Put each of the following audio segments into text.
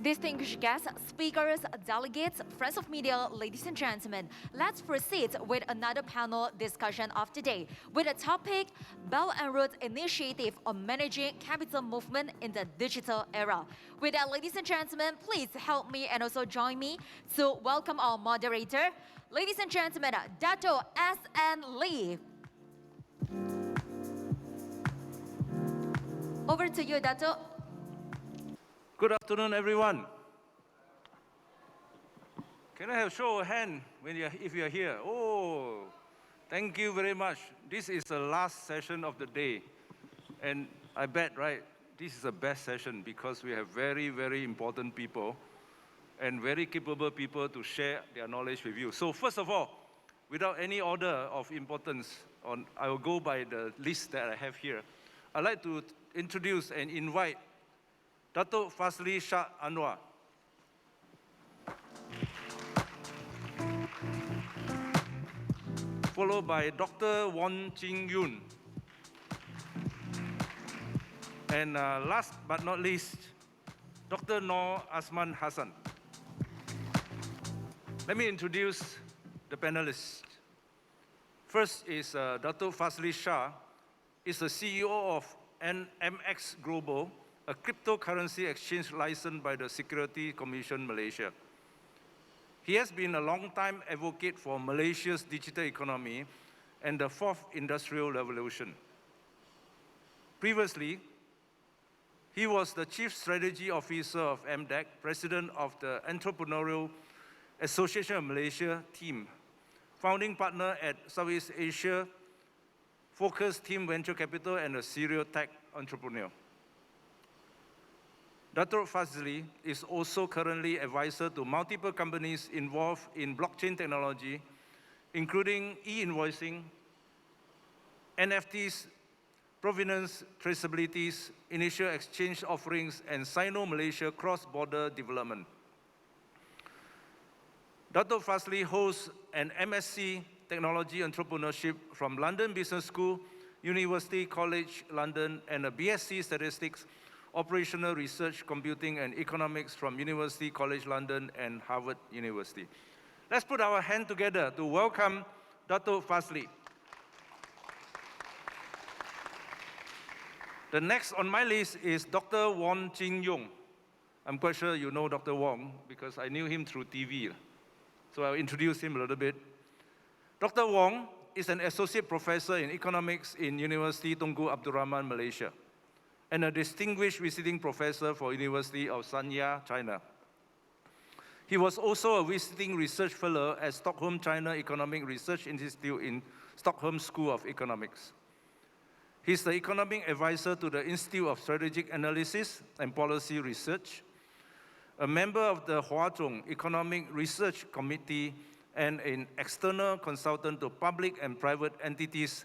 Distinguished guests, speakers, delegates, friends of media, ladies and gentlemen, let's proceed with another panel discussion of today with a topic, Belt and Road Initiative on Managing Capital Movement in the Digital Era. With that, ladies and gentlemen, please help me and also join me to welcome our moderator. Ladies and gentlemen, Dato Lee. Over to you, Dato. Good afternoon, everyone. Can I have a show of hand if you're here? Oh, thank you very much. This is the last session of the day. And I bet, right, this is the best session because we have very, very important people and very capable people to share their knowledge with you. So first of all, without any order of importance, I will go by the list that I have here. I'd like to introduce and invite Dato Fadzli Shah Anuar. Followed by Dr Wong Chin Yoong. And last but not least, Dr Nor Azman Hassan. Let me introduce the panelists. First is Dato Fadzli Shah, is the CEO of MX Global, a cryptocurrency exchange licensed by the Security Commission Malaysia. He has been a long-time advocate for Malaysia's digital economy and the fourth industrial revolution. Previously, he was the Chief Strategy Officer of MDEC, President of the Entrepreneurial Association of Malaysia team, founding partner at Southeast Asia Focus Team Venture Capital, and a serial tech entrepreneur. Dr. Fadzli is also currently advisor to multiple companies involved in blockchain technology, including e-invoicing, NFTs, provenance traceabilities, initial exchange offerings, and Sino-Malaysia cross-border development. Dr. Fadzli holds an MSc Technology Entrepreneurship from London Business School, University College London, and a BSc Statistics, Operational Research, Computing and Economics from University College London and Harvard University. Let's put our hand together to welcome Dato Fadzli. The next on my list is Dr. Wong Chin Yoong. I'm quite sure you know Dr. Wong because I knew him through TV. So I'll introduce him a little bit. Dr. Wong is an associate professor in economics in University Tunku Abdul Rahman, Malaysia, and a distinguished visiting professor for University of Sanya, China. He was also a visiting research fellow at Stockholm China Economic Research Institute in Stockholm School of Economics. He's the economic advisor to the Institute of Strategic Analysis and Policy Research, a member of the Huazhong Economic Research Committee, and an external consultant to public and private entities,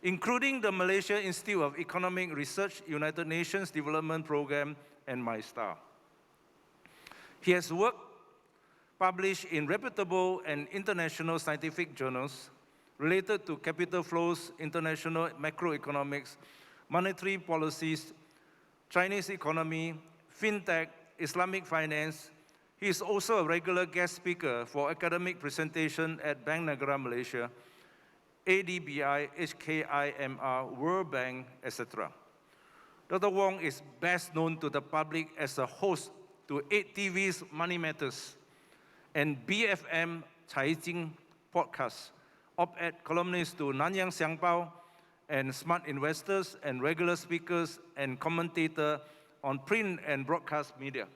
including the Malaysia Institute of Economic Research, United Nations Development Programme, and MyStar. He has published in reputable and international scientific journals related to capital flows, international macroeconomics, monetary policies, Chinese economy, fintech, Islamic finance. He is also a regular guest speaker for academic presentation at Bank Negara Malaysia, ADBI, HKIMR, World Bank, etc. Dr. Wong is best known to the public as a host to 8TV's Money Matters and BFM Caijing podcast, op-ed columnist to Nanyang Xiangpao and Smart Investors, and regular speakers and commentator on print and broadcast media.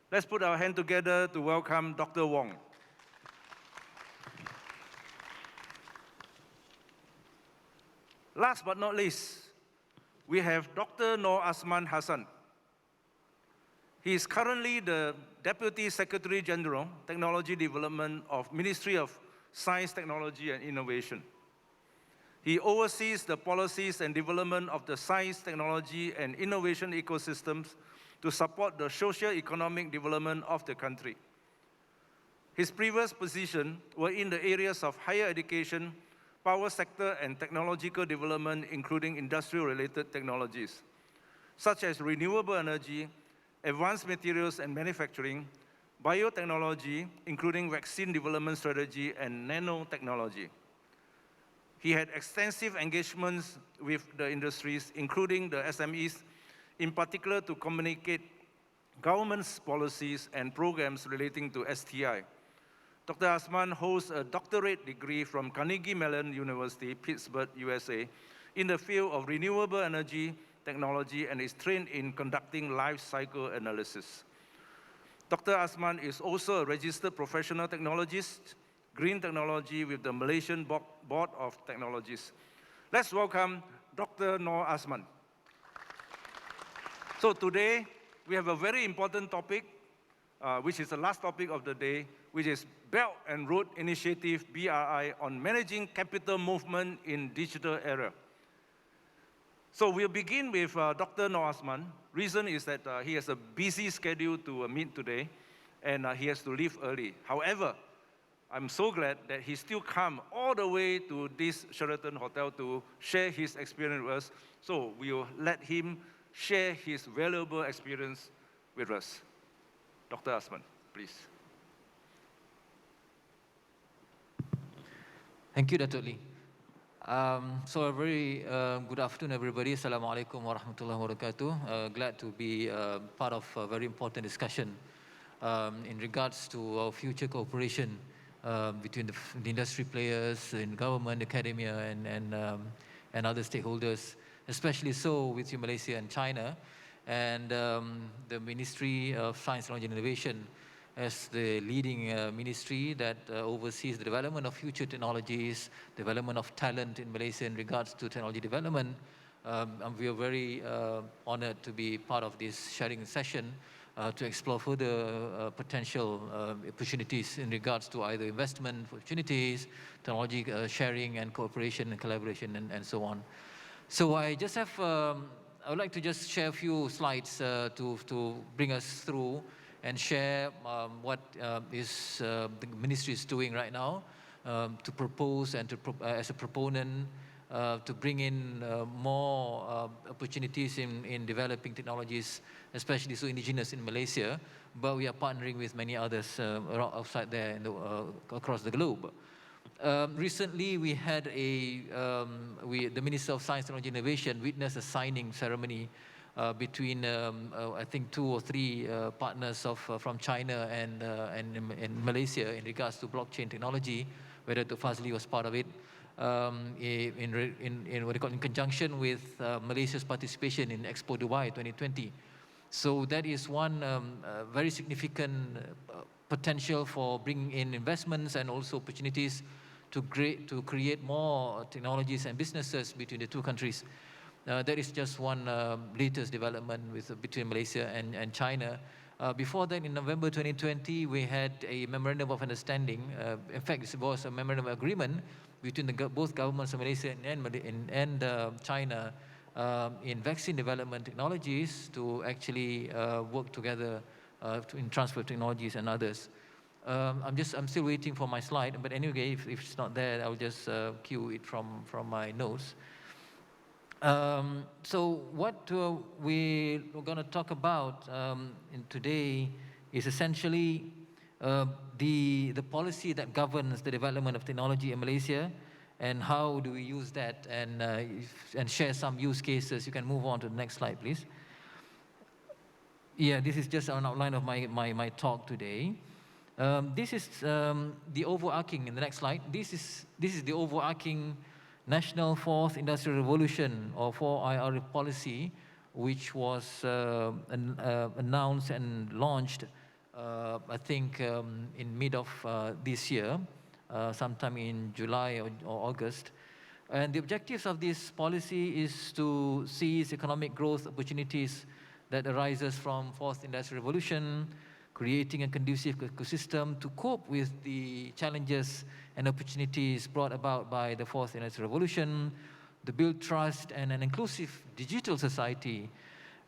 Let's put our hand together to welcome Dr. Wong. Last but not least, we have Dr. Nor Azman Hassan. He is currently the Deputy Secretary General, Technology Development of Ministry of Science, Technology and Innovation. He oversees the policies and development of the science, technology and innovation ecosystems to support the socio-economic development of the country. His previous positions were in the areas of higher education, power sector, and technological development, including industrial-related technologies, such as renewable energy, advanced materials and manufacturing, biotechnology, including vaccine development strategy and nanotechnology. He had extensive engagements with the industries, including the SMEs, in particular to communicate government's policies and programs relating to STI. Dr. Azman holds a doctorate degree from Carnegie Mellon University, Pittsburgh, USA, in the field of renewable energy technology and is trained in conducting life cycle analysis. Dr. Azman is also a registered professional technologist, green technology with the Malaysian Board of Technologies. Let's welcome Dr. Nor Azman. So today, we have a very important topic, which is the last topic of the day, which is Belt and Road Initiative, BRI, on managing capital movement in digital era. So we'll begin with Dr. Nor Azman. Reason is that he has a busy schedule to meet today, and he has to leave early. However, I'm so glad that he still come all the way to this Sheraton Hotel to share his experience with us. So we'll let him share his valuable experience with us. Dr. Azman, please. Thank you, Dato Lee. So a very good afternoon, everybody. Assalamualaikum warahmatullahi wabarakatuh. Glad to be part of a very important discussion in regards to our future cooperation between the industry players in government, academia, and other stakeholders, especially so with Malaysia and China, and the Ministry of Science, Technology and Innovation as the leading ministry that oversees the development of future technologies, development of talent in Malaysia in regards to technology development. And we are very honored to be part of this sharing session to explore further potential opportunities in regards to either investment opportunities, technology sharing and cooperation and collaboration and so on. So I just have, I would like to just share a few slides to bring us through and share what is the ministry is doing right now to propose and to as a proponent to bring in more opportunities in developing technologies, especially so indigenous in Malaysia, but we are partnering with many others outside there in across the globe. Recently, we had the Minister of Science, Technology and Innovation witnessed a signing ceremony between I think 2 or 3 partners from China and Malaysia in regards to blockchain technology, where Dr. Fadzli was part of it, in conjunction with Malaysia's participation in Expo Dubai 2020. So that is one very significant potential for bringing in investments and also opportunities to create more technologies and businesses between the two countries. That is just one latest development between Malaysia and China. Before that, in November 2020, we had a memorandum of understanding. In fact, it was a memorandum of agreement between both governments of Malaysia and China in vaccine development technologies to actually work together in transfer technologies and others. I'm still waiting for my slide, but anyway, if it's not there, I'll just cue it from my notes. So what we're going to talk about today is essentially the policy that governs the development of technology in Malaysia, and how do we use that, and share some use cases. You can move on to the next slide, please. Yeah, this is just an outline of my talk today. This is the overarching, in the next slide, this is the overarching National Fourth Industrial Revolution, or 4IR policy, which was announced and launched, I think, in mid of this year, sometime in July or August. And the objectives of this policy is to seize economic growth opportunities that arises from Fourth Industrial Revolution, creating a conducive ecosystem to cope with the challenges and opportunities brought about by the Fourth Industrial Revolution, to build trust and an inclusive digital society.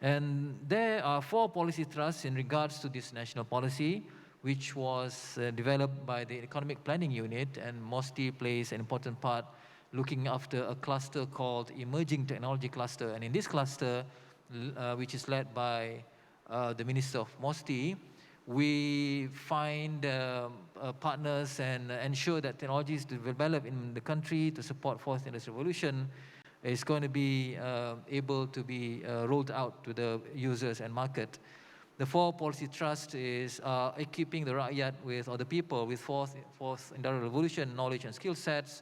And there are 4 policy thrusts in regards to this national policy, which was developed by the Economic Planning Unit, and mostly plays an important part looking after a cluster called Emerging Technology Cluster. And in this cluster, which is led by the Minister of MOSTI, we find partners and ensure that technologies developed in the country to support fourth industrial revolution is going to be able to be rolled out to the users and market. The four policy trust is equipping the rakyat with, or the people with fourth industrial revolution knowledge and skill sets,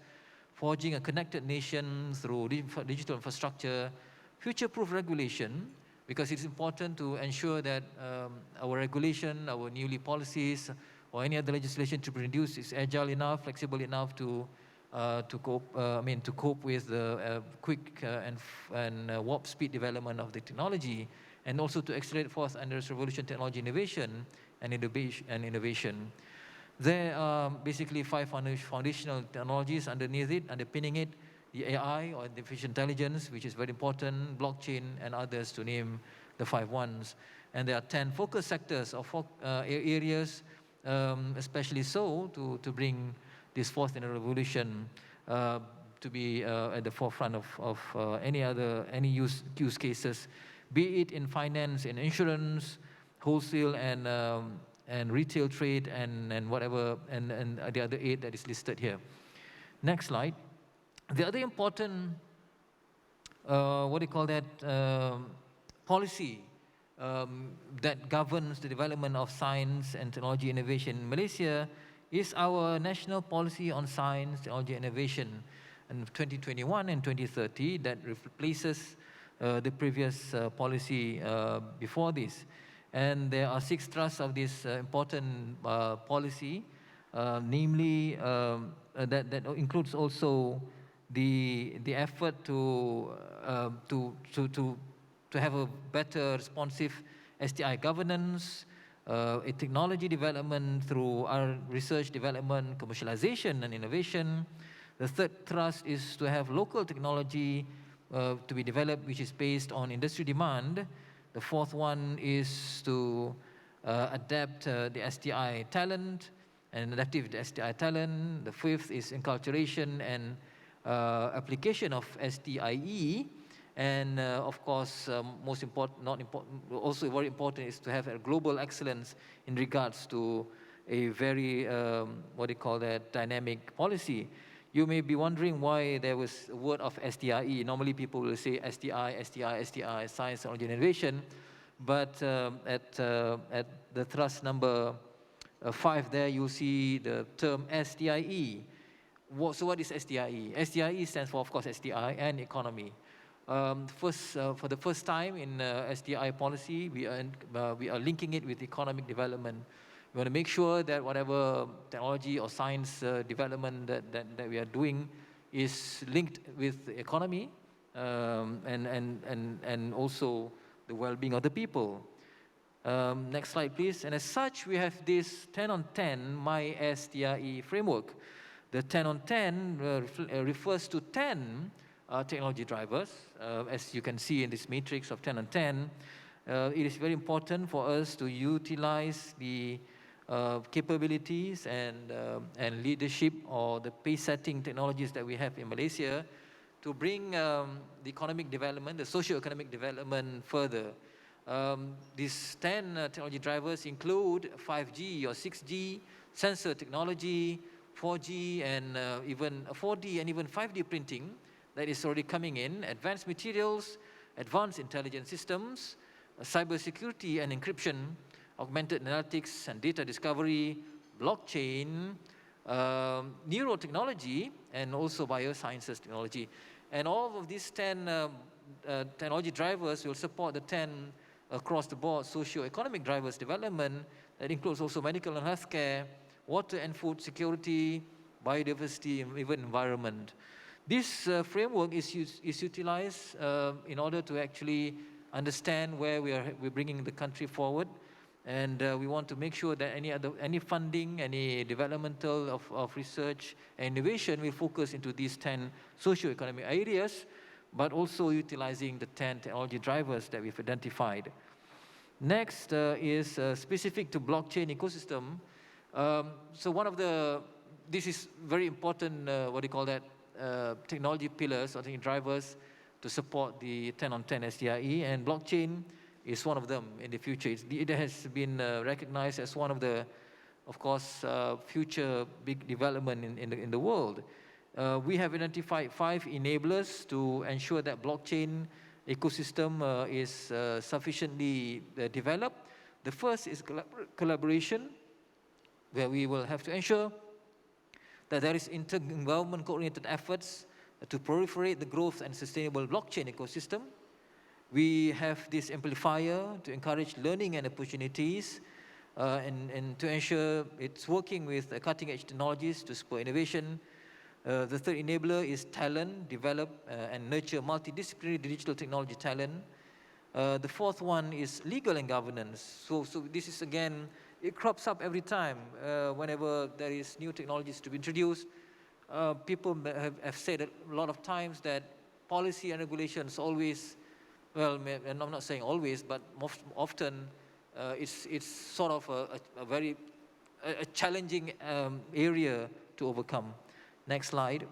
forging a connected nation through digital infrastructure, future-proof regulation, because it's important to ensure that our regulation, our newly policies, or any other legislation to be introduced is agile enough, flexible enough to cope with the quick and warp speed development of the technology, and also to accelerate fourth industrial revolution technology innovation and innovation. There are basically 5 foundational technologies underneath it, underpinning it: the AI, or artificial intelligence, which is very important, blockchain, and others, to name the 5 ones. And there are 10 focus sectors of areas, especially so to bring this fourth industrial revolution to be at the forefront of any use cases, be it in finance, in insurance, wholesale, and retail trade, and whatever, and the other 8 that is listed here. Next slide. The other important, policy that governs the development of science and technology innovation in Malaysia is our National Policy on Science, Technology, Innovation in 2021 and 2030 that replaces the previous policy before this. And there are 6 thrusts of this important policy, namely that includes also the effort to have a better responsive STI governance, a technology development through our research, development, commercialization, and innovation. The third thrust is to have local technology to be developed, which is based on industry demand. The fourth one is to adapt the STI talent and adaptive STI talent. The fifth is enculturation and application of STIE. And of course, most important, not important, also very important is to have a global excellence in regards to a very, dynamic policy. You may be wondering why there was a word of STIE. Normally people will say STI, science, technology, and innovation. But at the thrust number 5 there, you'll see the term STIE. So what is STIE? STIE stands for, of course, STI and economy. For the first time in STI policy, we are linking it with economic development. We want to make sure that whatever technology or science development that we are doing is linked with the economy and also the well-being of the people. Next slide, please. And as such, we have this 10 on 10 My STIE framework. The 10 on 10 refers to 10 technology drivers. As you can see in this matrix of 10 on 10, it is very important for us to utilize the capabilities and leadership or the pace-setting technologies that we have in Malaysia to bring the economic development, the socio-economic development further. These 10 technology drivers include 5G or 6G, sensor technology, 4G, and even 4D and even 5D printing that is already coming in, advanced materials, advanced intelligence systems, cybersecurity and encryption, augmented analytics and data discovery, blockchain, neurotechnology, and also biosciences technology. And all of these 10 technology drivers will support the 10 across the board socio-economic drivers development that includes also medical and healthcare, water and food security, biodiversity, and even environment. This framework is utilized in order to actually understand where we're bringing the country forward, and we want to make sure that any funding, any developmental of research and innovation will focus into these 10 socio-economic areas, but also utilizing the 10 technology drivers that we've identified. Next is specific to blockchain ecosystem. So this is very important, technology pillars or drivers to support the 10 on 10 STIE, and blockchain is one of them in the future. It has been recognized as one of the, of course, future big development in the world. We have identified 5 enablers to ensure that blockchain ecosystem is sufficiently developed. The first is collaboration, where we will have to ensure that there is inter-government coordinated efforts to proliferate the growth and sustainable blockchain ecosystem. We have this amplifier to encourage learning and opportunities, and to ensure it's working with cutting-edge technologies to spur innovation. The third enabler is talent, develop and nurture multidisciplinary digital technology talent. The fourth one is legal and governance. So this is, again, it crops up every time whenever there is new technologies to be introduced. People have said a lot of times that policy and regulations always, well, and I'm not saying always, but most often it's sort of a very challenging area to overcome. Next slide.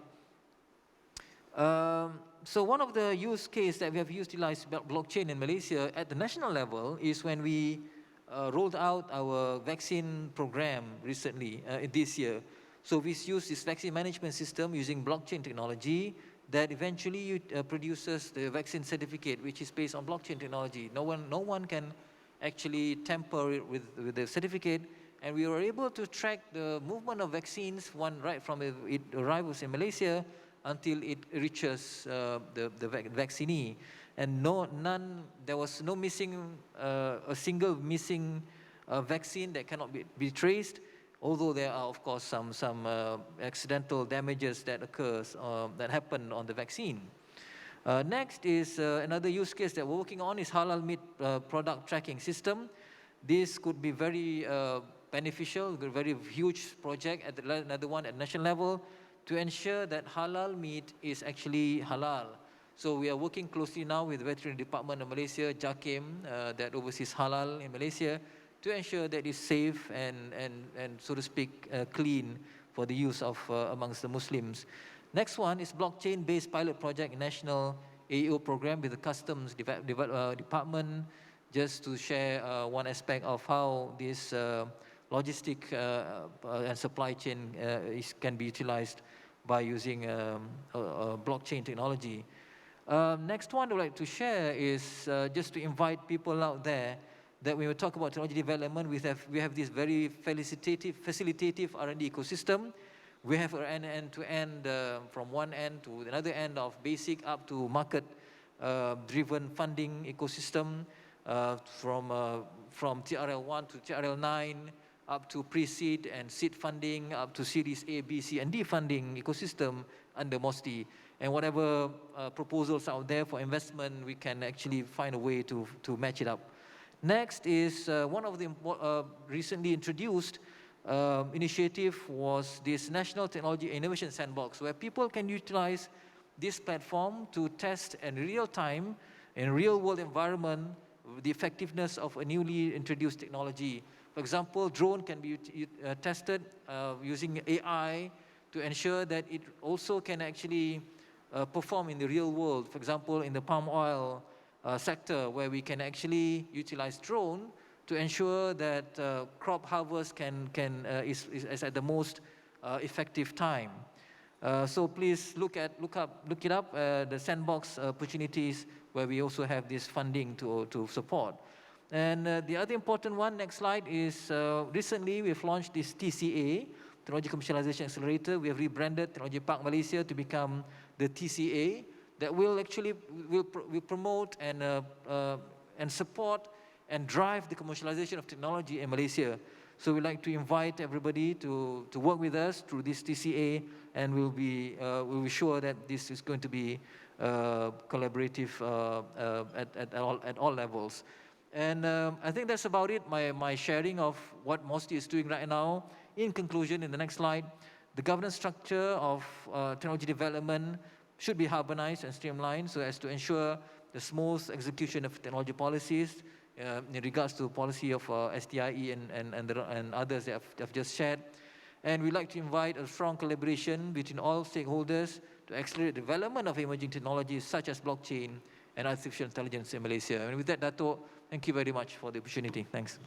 So one of the use cases that we have utilized blockchain in Malaysia at the national level is when we rolled out our vaccine program recently, this year. So we used this vaccine management system using blockchain technology that eventually produces the vaccine certificate, which is based on blockchain technology. No one can actually tamper with the certificate, and we were able to track the movement of vaccines right from it arrivals in Malaysia until it reaches the vaccinee. And there was no missing, a single missing vaccine that cannot be traced, although there are, of course, some accidental damages that occurs, that happen on the vaccine. Next is another use case that we're working on is halal meat product tracking system. This could be very beneficial, a very huge project at another one at national level to ensure that halal meat is actually halal. So we are working closely now with the Veterinary Department of Malaysia, JAKIM, that oversees halal in Malaysia, to ensure that it's safe and so to speak, clean for the use of amongst the Muslims. Next one is blockchain-based pilot project national AEO program with the Customs Department, just to share one aspect of how this logistic and supply chain can be utilized by using blockchain technology. Next one I'd like to share is just to invite people out there that when we talk about technology development, we have this very facilitative R&D ecosystem. We have an end-to-end from one end to another end of basic up to market-driven funding ecosystem, from TRL1 to TRL9, up to pre-seed and seed funding, up to Series A, B, C, and D funding ecosystem under MOSTI. And whatever proposals out there for investment, we can actually find a way to match it up. Next is one of the recently introduced initiative was this National Technology Innovation Sandbox, where people can utilize this platform to test in real time, in real-world environment, the effectiveness of a newly introduced technology. For example, drone can be tested using AI to ensure that it also can actually perform in the real world. For example, in the palm oil sector, where we can actually utilize drone to ensure that crop harvest is at the most effective time. So please look it up, the sandbox opportunities, where we also have this funding to support. And the other important one, next slide, is recently we've launched this TCA, Technology Commercialization Accelerator. We have rebranded Technology Park Malaysia to become the TCA, that will actually will promote and support and drive the commercialization of technology in Malaysia. So we'd like to invite everybody to work with us through this TCA, and we'll be sure that this is going to be collaborative at all levels. And I think that's about it, my sharing of what MOSTI is doing right now. In conclusion, in the next slide, the governance structure of technology development should be harmonized and streamlined so as to ensure the smooth execution of technology policies in regards to policy of STIE and others that I've just shared. And we'd like to invite a strong collaboration between all stakeholders to accelerate development of emerging technologies such as blockchain and artificial intelligence in Malaysia. And with that, Dato, Thank you very much for the opportunity. Thanks.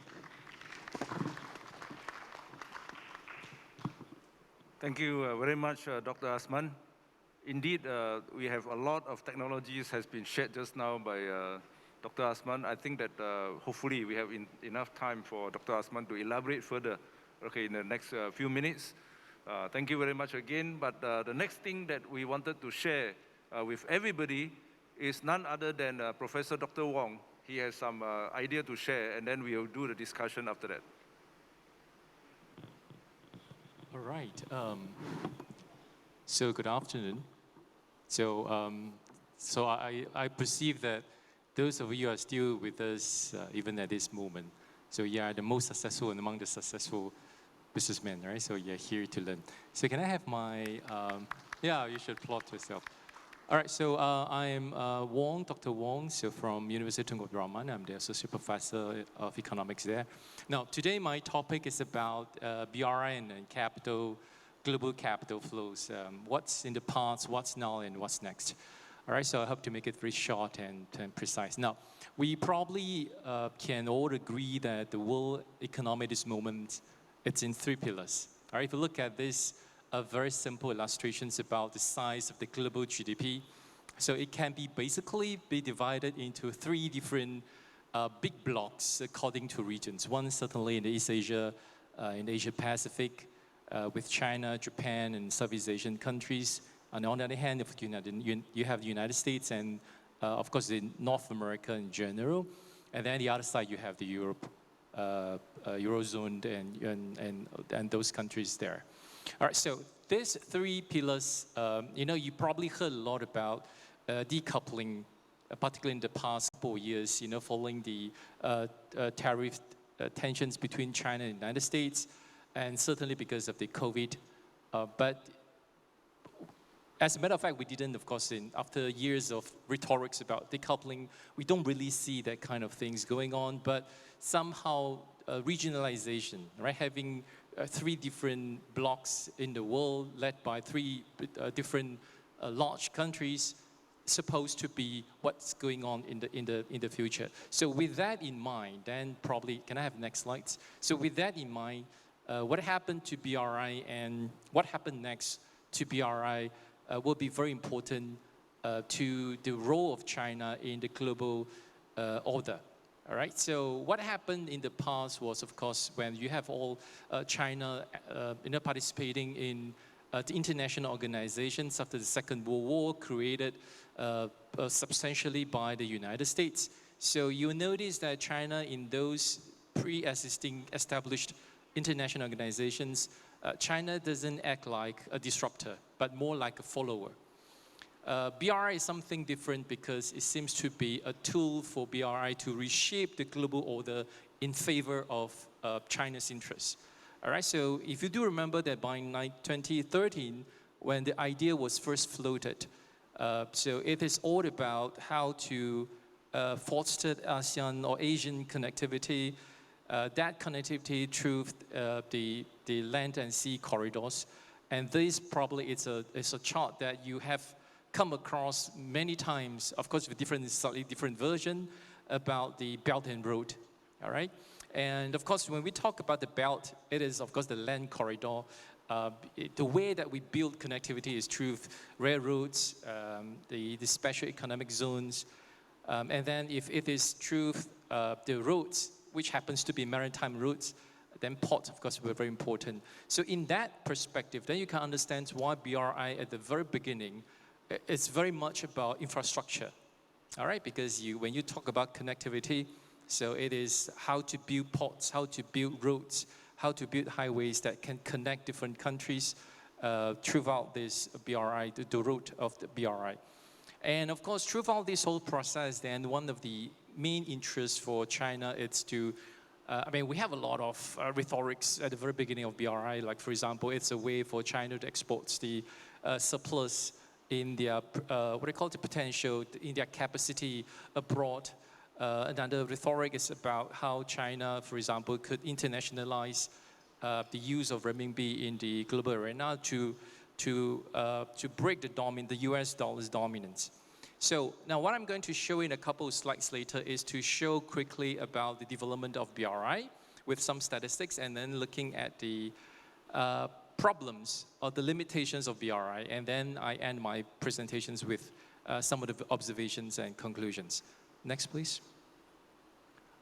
Thank you very much, Dr. Azman. Indeed, we have a lot of technologies has been shared just now by Dr. Azman. I think that hopefully we have enough time for Dr. Azman to elaborate further, okay, in the next few minutes. Thank you very much again. But the next thing that we wanted to share with everybody is none other than Professor Dr. Wong. He has some idea to share, and then we'll do the discussion after that. All right. So good afternoon. So, I perceive that those of you are still with us even at this moment. So you are the most successful and among the successful businessmen, right? So you're here to learn. So can I have my, yeah, you should applaud yourself. All right, so I'm Wong, Dr. Wong, so from University of Abdul Rahman. I'm the Associate Professor of Economics there. Now, today my topic is about BRI and capital, global capital flows. What's in the past, what's now, and what's next. All right, so I hope to make it very short and precise. Now, we probably can all agree that the world economy at this moment, it's in 3 pillars. All right, if you look at this, very simple illustrations about the size of the global GDP. So it can be basically be divided into 3 different big blocks according to regions. One certainly in the East Asia, in the Asia Pacific, with China, Japan, and Southeast Asian countries. And on the other hand, you have the United States and of course in North America in general. And then the other side you have the Europe, Eurozone and those countries there. All right, so these 3 pillars, you probably heard a lot about decoupling, particularly in the past 4 years, following the tariff tensions between China and the United States, and certainly because of the COVID. But as a matter of fact, we didn't, of course, after years of rhetorics about decoupling, we don't really see that kind of things going on, but somehow regionalization, right? Having 3 different blocks in the world led by 3 different large countries supposed to be what's going on in the future. So with that in mind, then probably, can I have next slides? So with that in mind, what happened to BRI and what happened next to BRI will be very important to the role of China in the global order. All right, so what happened in the past was, of course, when you have all China participating in the international organizations after the Second World War, created substantially by the United States. So you notice that China in those pre-existing established international organizations, China doesn't act like a disruptor, but more like a follower. BRI is something different because it seems to be a tool for BRI to reshape the global order in favor of China's interests. All right, so if you do remember that by 2013, when the idea was first floated, so it is all about how to foster ASEAN or Asian connectivity, that connectivity through the land and sea corridors. And this probably is a chart that you have come across many times, of course with slightly different version about the Belt and Road, all right? And of course, when we talk about the belt, it is of course the land corridor. The way that we build connectivity is through railroads, the special economic zones, and then if it is through the roads, which happens to be maritime routes, then ports, of course, were very important. So in that perspective, then you can understand why BRI at the very beginning, it's very much about infrastructure, all right? Because when you talk about connectivity, so it is how to build ports, how to build roads, how to build highways that can connect different countries throughout this BRI, the route of the BRI. And of course, throughout this whole process, then one of the main interests for China is to, we have a lot of rhetorics at the very beginning of BRI, like for example, it's a way for China to export the surplus in their, the potential, in their capacity abroad. Another rhetoric is about how China, for example, could internationalize the use of renminbi in the global arena to break the US dollar's dominance. So now what I'm going to show in a couple of slides later is to show quickly about the development of BRI with some statistics, and then looking at the problems or the limitations of BRI, and then I end my presentations with some of the observations and conclusions. Next, please.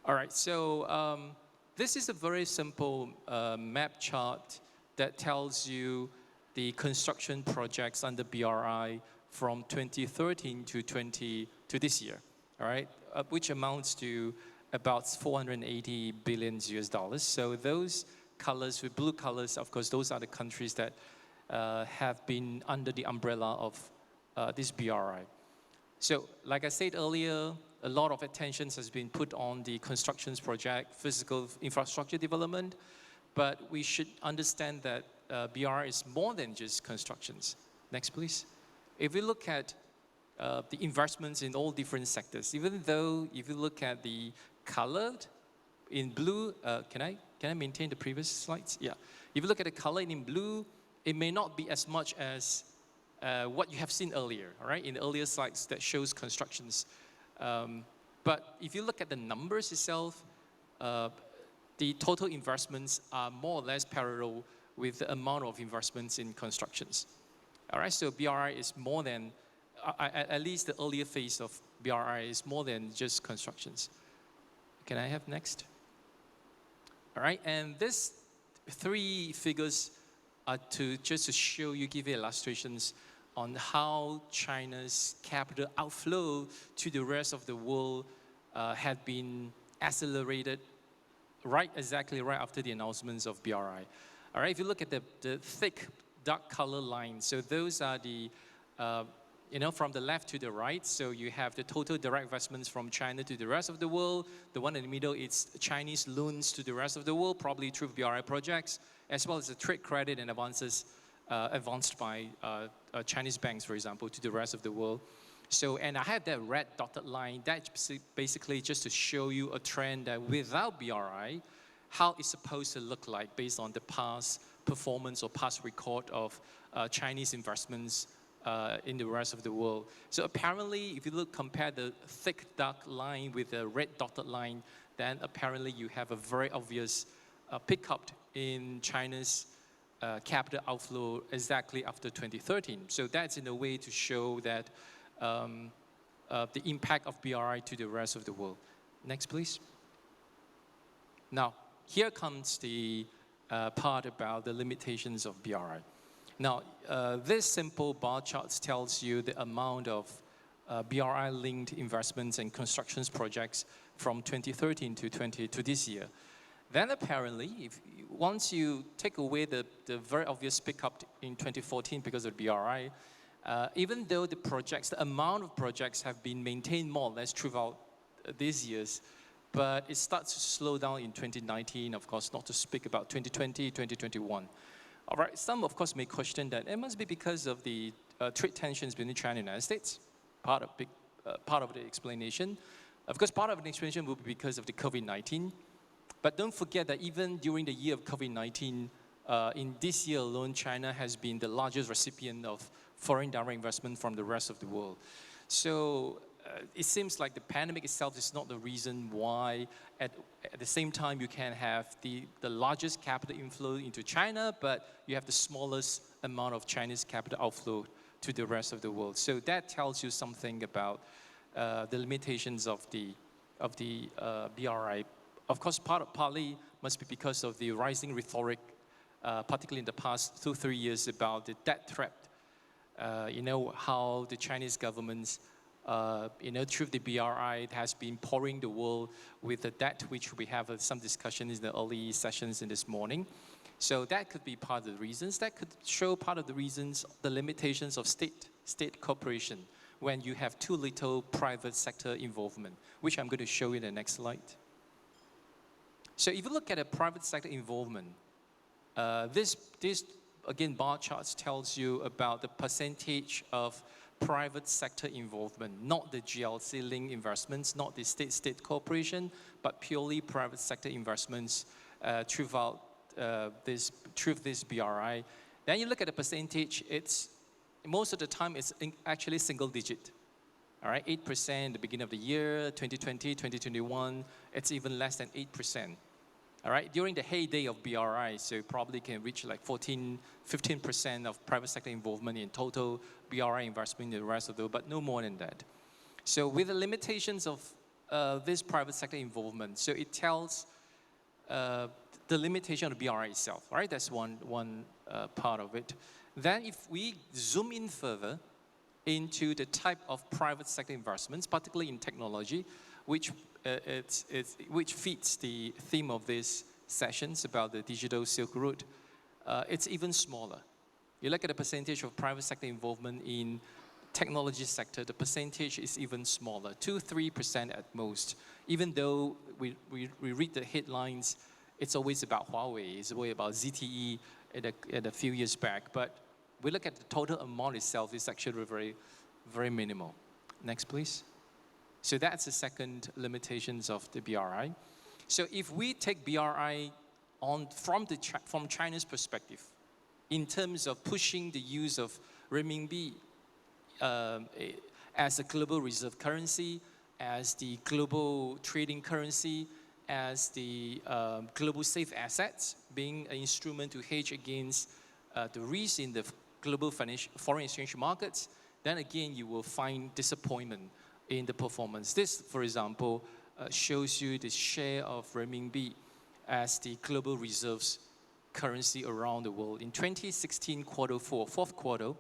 All right, so this is a very simple map chart that tells you the construction projects under BRI from 2013 to this year, all right, which amounts to about 480 billion US dollars. So those colors with blue colors, of course, those are the countries that have been under the umbrella of this BRI. So like I said earlier, a lot of attention has been put on the constructions project, physical infrastructure development, but we should understand that BRI is more than just constructions. Next, please. If we look at the investments in all different sectors, even though if you look at the colored in blue, can I maintain the previous slides? Yeah. If you look at the color in blue, it may not be as much as what you have seen earlier, all right, in the earlier slides that shows constructions. But if you look at the numbers itself, the total investments are more or less parallel with the amount of investments in constructions. All right, so BRI is more than, at least the earlier phase of BRI is more than just constructions. Can I have next? All right, and these three figures are just to show you, give you illustrations on how China's capital outflow to the rest of the world had been accelerated exactly right after the announcements of BRI. All right, if you look at the thick dark color lines, so those are the, from the left to the right, so you have the total direct investments from China to the rest of the world. The one in the middle is Chinese loans to the rest of the world, probably through BRI projects, as well as the trade credit and advances advanced by Chinese banks, for example, to the rest of the world. So, and I have that red dotted line, that's basically just to show you a trend that without BRI, how it's supposed to look like based on the past performance or past record of Chinese investments in the rest of the world. So apparently, if you compare the thick dark line with the red dotted line, then apparently you have a very obvious pickup in China's capital outflow exactly after 2013. So that's in a way to show that the impact of BRI to the rest of the world. Next, please. Now, here comes the part about the limitations of BRI. Now, this simple bar chart tells you the amount of BRI-linked investments and constructions projects from 2013 to this year. Then apparently, once you take away the very obvious pickup in 2014 because of BRI, even though the amount of projects have been maintained more or less throughout these years, but it starts to slow down in 2019, of course, not to speak about 2020, 2021. All right, some, of course, may question that it must be because of the trade tensions between China and the United States, part of the explanation. Of course, part of the explanation will be because of the COVID-19. But don't forget that even during the year of COVID-19, in this year alone, China has been the largest recipient of foreign direct investment from the rest of the world. So it seems like the pandemic itself is not the reason why at the same time you can have the largest capital inflow into China, but you have the smallest amount of Chinese capital outflow to the rest of the world. So that tells you something about the limitations of the BRI. Of course, partly must be because of the rising rhetoric, particularly in the past 2-3 years, about the debt trap. How the Chinese governments, through the BRI, it has been pouring the world with the debt, which we have some discussion in the early sessions in this morning. So that could be part of the reasons. That could show part of the reasons, the limitations of state cooperation when you have too little private sector involvement, which I'm going to show you in the next slide. So if you look at a private sector involvement, this again, bar charts tells you about the percentage of private sector involvement, not the GLC-linked investments, not the state-state cooperation, but purely private sector investments through this BRI. Then you look at the percentage, most of the time it's actually single digit. All right, 8% at the beginning of the year, 2020, 2021, it's even less than 8%. All right, during the heyday of BRI, so you probably can reach like 14, 15% of private sector involvement in total BRI investment in the rest of the world, but no more than that. So with the limitations of this private sector involvement, so it tells the limitation of the BRI itself, all right? That's one part of it. Then if we zoom in further into the type of private sector investments, particularly in technology, which fits the theme of these sessions about the digital Silk Route, it's even smaller. You look at the percentage of private sector involvement in technology sector, the percentage is even smaller, 2-3% at most. Even though we read the headlines, it's always about Huawei, it's always about ZTE at a few years back. But we look at the total amount itself, it's actually very, very minimal. Next, please. So that's the second limitations of the BRI. So if we take BRI from China's perspective, in terms of pushing the use of renminbi as a global reserve currency, as the global trading currency, as the global safe assets, being an instrument to hedge against the risk in the global foreign exchange markets, then again you will find disappointment in the performance. This, for example, shows you the share of renminbi as the global reserves currency around the world. In 2016 fourth quarter,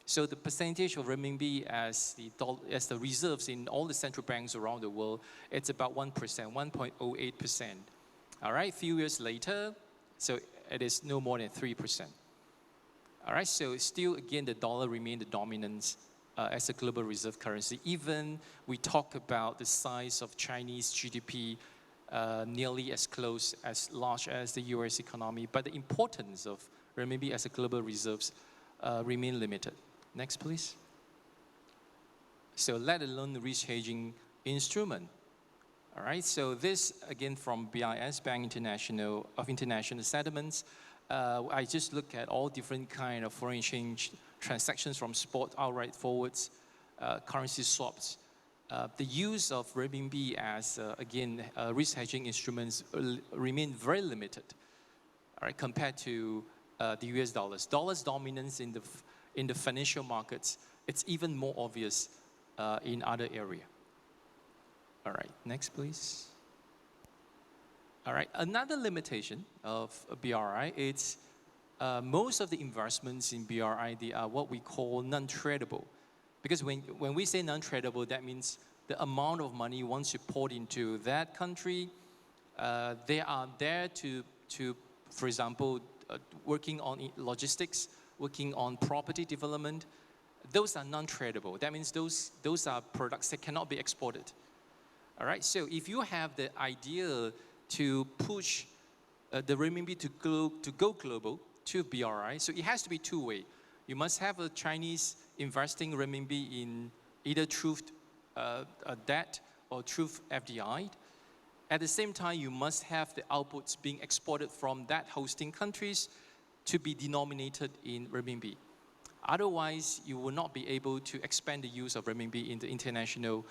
so the percentage of renminbi as the reserves in all the central banks around the world, it's about 1%, 1.08%. All right, a few years later, so it is no more than 3%. All right, so still, again, the dollar remained the dominance as a global reserve currency. Even we talk about the size of Chinese GDP nearly as large as the US economy, but the importance of renminbi as a global reserves remain limited. Next, please. So let alone the risk hedging instrument. All right, so this again from BIS, Bank International of International Settlements. I just look at all different kind of foreign exchange transactions from spot, outright forwards, currency swaps. The use of renminbi as, again, risk hedging instruments remain very limited, all right, compared to the US dollars. Dollar's dominance in the financial markets, it's even more obvious in other area. All right, next please. All right, another limitation of BRI is most of the investments in BRI, they are what we call non-tradable. Because when we say non-tradable, that means the amount of money once you pour into that country, they are there to for example, working on logistics, working on property development. Those are non-tradable. That means those are products that cannot be exported. All right, so if you have the idea to push the renminbi to go global to BRI, so it has to be two-way. You must have a Chinese investing renminbi in either through debt or through FDI. At the same time, you must have the outputs being exported from that hosting countries to be denominated in renminbi. Otherwise, you will not be able to expand the use of renminbi in the international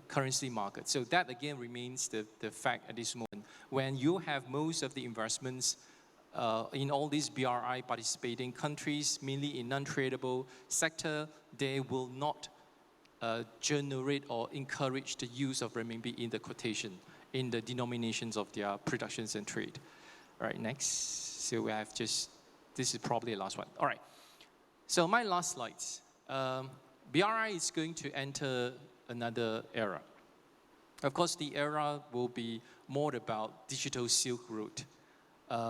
currency market. So that again remains the fact at this moment. When you have most of the investments in all these BRI participating countries, mainly in non-tradable sector, they will not generate or encourage the use of renminbi in the quotation, in the denominations of their productions and trade. All right, next. So we have this is probably the last one. All right. So my last slides. BRI is going to enter another era. Of course, the era will be more about digital Silk Route,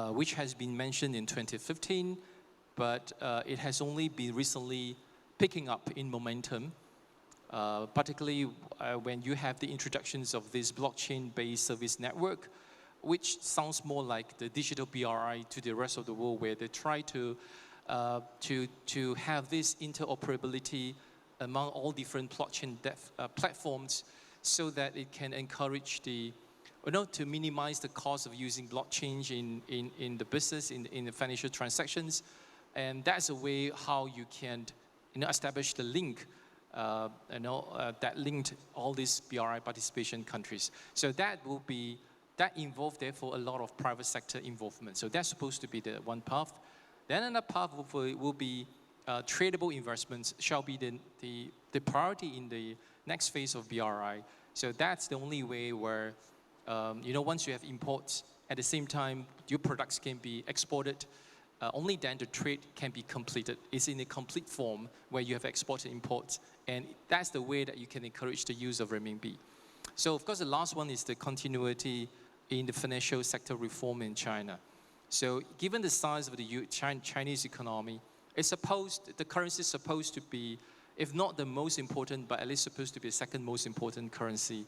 which has been mentioned in 2015, but it has only been recently picking up in momentum, particularly when you have the introductions of this blockchain-based service network, which sounds more like the digital BRI to the rest of the world, where they try to have this interoperability among all different blockchain platforms, so that it can encourage to minimize the cost of using blockchain in the business, in the financial transactions. And that's a way how you can establish the link that linked all these BRI participation countries. So that involved therefore a lot of private sector involvement. So that's supposed to be the one path. Then another path will be tradable investments shall be the priority in the next phase of BRI. So that's the only way where, once you have imports, at the same time, your products can be exported, only then the trade can be completed. It's in a complete form where you have export and imports, and that's the way that you can encourage the use of renminbi. So of course, the last one is the continuity in the financial sector reform in China. So given the size of the Chinese economy, the currency is supposed to be, if not the most important, but at least supposed to be the second most important currency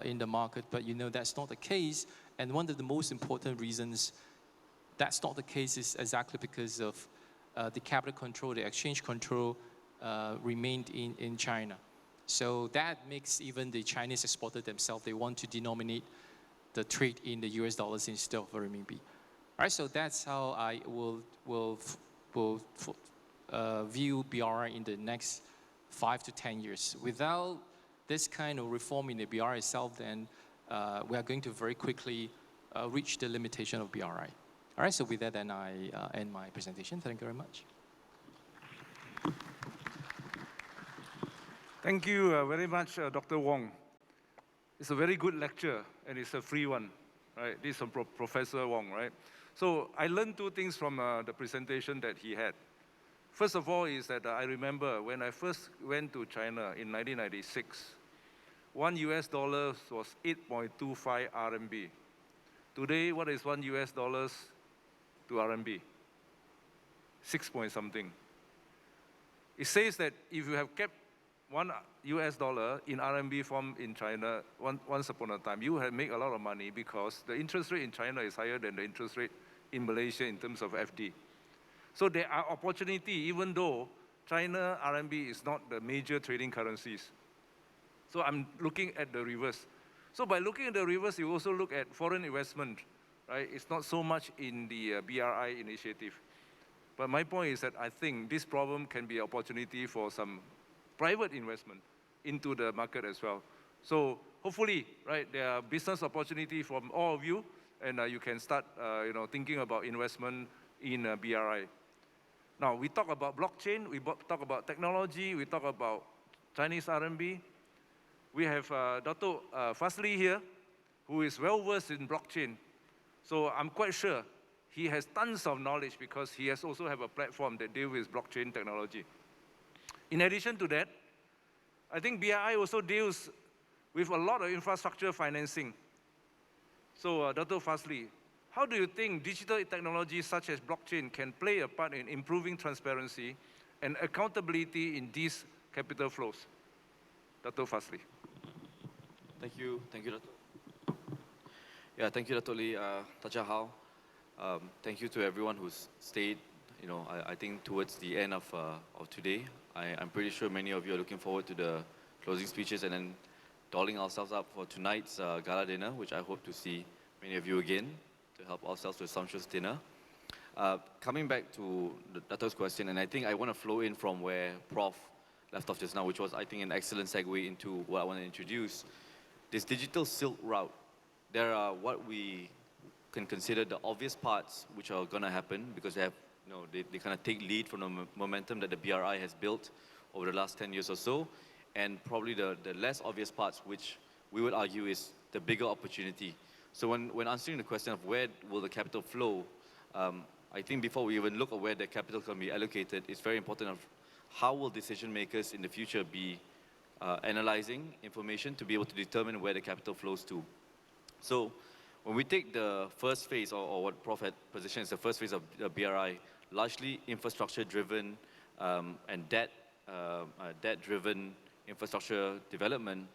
in the market. But that's not the case. And one of the most important reasons that's not the case is exactly because of the capital control, the exchange control remained in China. So that makes even the Chinese exporters themselves, they want to denominate the trade in the US dollars instead of renminbi. All right, so that's how I will view BRI in the next 5 to 10 years. Without this kind of reform in the BRI itself, then we are going to very quickly reach the limitation of BRI. All right, so with that, then I end my presentation. Thank you very much. Thank you very much, Dr. Wong. It's a very good lecture, and it's a free one, right? This is from Professor Wong, right? So I learned two things from the presentation that he had. First of all is that I remember when I first went to China in 1996, $1 was 8.25 RMB. Today, what is $1 to RMB? 6 point something. It says that if you have kept $1 in RMB form in China once upon a time, you have made a lot of money because the interest rate in China is higher than the interest rate in Malaysia in terms of FD. So there are opportunities, even though China RMB is not the major trading currencies. So I'm looking at the reverse. So by looking at the reverse, you also look at foreign investment, right? It's not so much in the BRI initiative. But my point is that I think this problem can be an opportunity for some private investment into the market as well. So hopefully, right, there are business opportunity from all of you, and you can start, thinking about investment in BRI. Now, we talk about blockchain, we talk about technology, we talk about Chinese RMB. We have Dato Fadzli here, who is well-versed in blockchain. So I'm quite sure he has tons of knowledge because he has also have a platform that deals with blockchain technology. In addition to that, I think BRI also deals with a lot of infrastructure financing. So Dato Fadzli, how do you think digital technologies such as blockchain can play a part in improving transparency and accountability in these capital flows? Dato Fadzli. Thank you, Dato. Yeah, thank you, Dato Lee. Tajahal. Thank you to everyone who's stayed. I think towards the end of today, I'm pretty sure many of you are looking forward to the closing speeches and then dolling ourselves up for tonight's gala dinner, which I hope to see many of you again to help ourselves to a sumptuous dinner. Coming back to Dato's question, and I think I want to flow in from where Prof left off just now, which was, I think, an excellent segue into what I want to introduce. This digital Silk Route, there are what we can consider the obvious parts which are going to happen because they have, they kind of take lead from the momentum that the BRI has built over the last 10 years or so, and probably the less obvious parts, which we would argue is the bigger opportunity. So when answering the question of where will the capital flow, I think before we even look at where the capital can be allocated, it's very important of how will decision makers in the future be analyzing information to be able to determine where the capital flows to. So when we take the first phase, or what Prof had positioned as the first phase of the BRI, largely infrastructure-driven and debt-driven infrastructure development,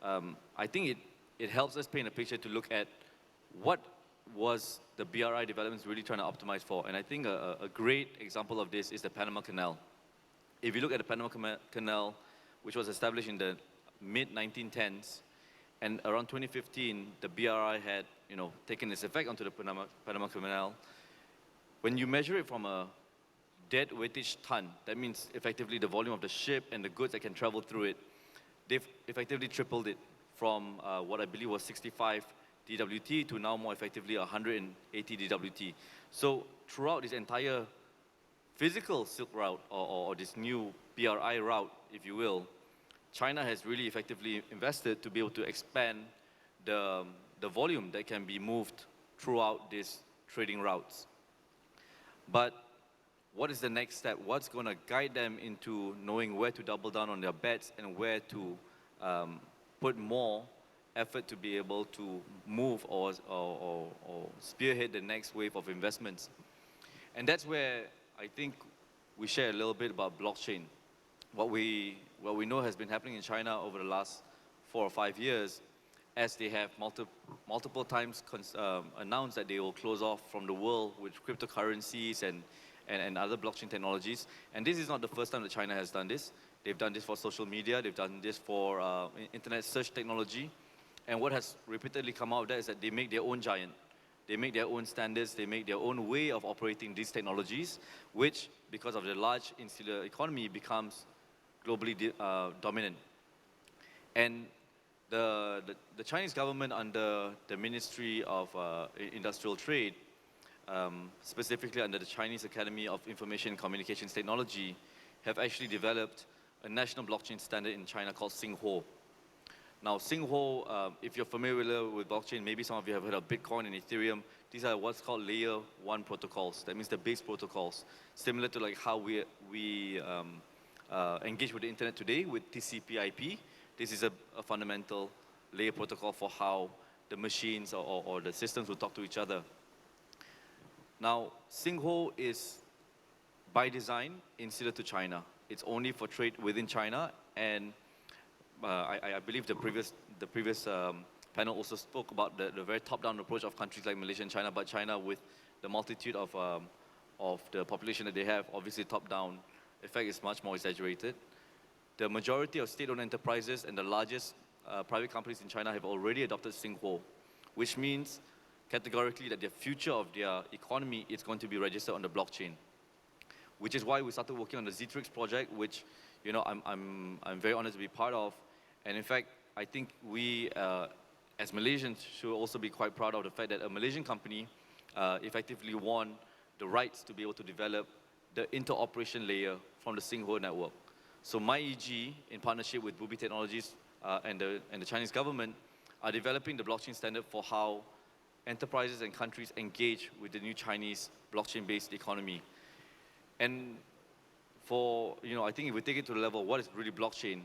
I think it helps us paint a picture to look at what was the BRI developments really trying to optimize for. And I think a great example of this is the Panama Canal. If you look at the Panama Canal, which was established in the mid-1910s, and around 2015, the BRI had, taken its effect onto the Panama Canal. When you measure it from a dead weightage ton. That means effectively the volume of the ship and the goods that can travel through it. They've effectively tripled it from what I believe was 65 DWT to now more effectively 180 DWT. So throughout this entire physical Silk Route, or this new BRI route, if you will, China has really effectively invested to be able to expand the volume that can be moved throughout these trading routes. But what is the next step? What's going to guide them into knowing where to double down on their bets and where to put more effort to be able to move or spearhead the next wave of investments? And that's where I think we share a little bit about blockchain. What we know has been happening in China over the last 4 or 5 years, as they have multiple times announced that they will close off from the world with cryptocurrencies and other blockchain technologies. And this is not the first time that China has done this. They've done this for social media, they've done this for internet search technology. And what has repeatedly come out of that is that they make their own giant. They make their own standards, they make their own way of operating these technologies, which, because of the large insular economy, becomes globally dominant. And the Chinese government, under the Ministry of Industrial Trade, specifically under the Chinese Academy of Information and Communications Technology, have actually developed a national blockchain standard in China called Xinghuo. Now, Xinghuo, if you're familiar with blockchain, maybe some of you have heard of Bitcoin and Ethereum. These are what's called layer 1 protocols. That means the base protocols, similar to like how we engage with the internet today with TCP/IP. This is a fundamental layer protocol for how the machines or the systems will talk to each other. Now, Xinghuo is by design insular to China. It's only for trade within China, and I believe the previous panel also spoke about the very top-down approach of countries like Malaysia and China, but China, with the multitude of the population that they have, obviously top-down effect is much more exaggerated. The majority of state-owned enterprises and the largest private companies in China have already adopted Xinghuo, which means categorically that the future of their economy is going to be registered on the blockchain, which is why we started working on the Zetrix project, which I'm very honored to be part of. And in fact, I think we, as Malaysians, should also be quite proud of the fact that a Malaysian company effectively won the rights to be able to develop the interoperation layer from the Xinghuo network. So MyEG, in partnership with Bubi Technologies and the Chinese government, are developing the blockchain standard for how enterprises and countries engage with the new Chinese blockchain-based economy. And for, I think if we take it to the level of what is really blockchain,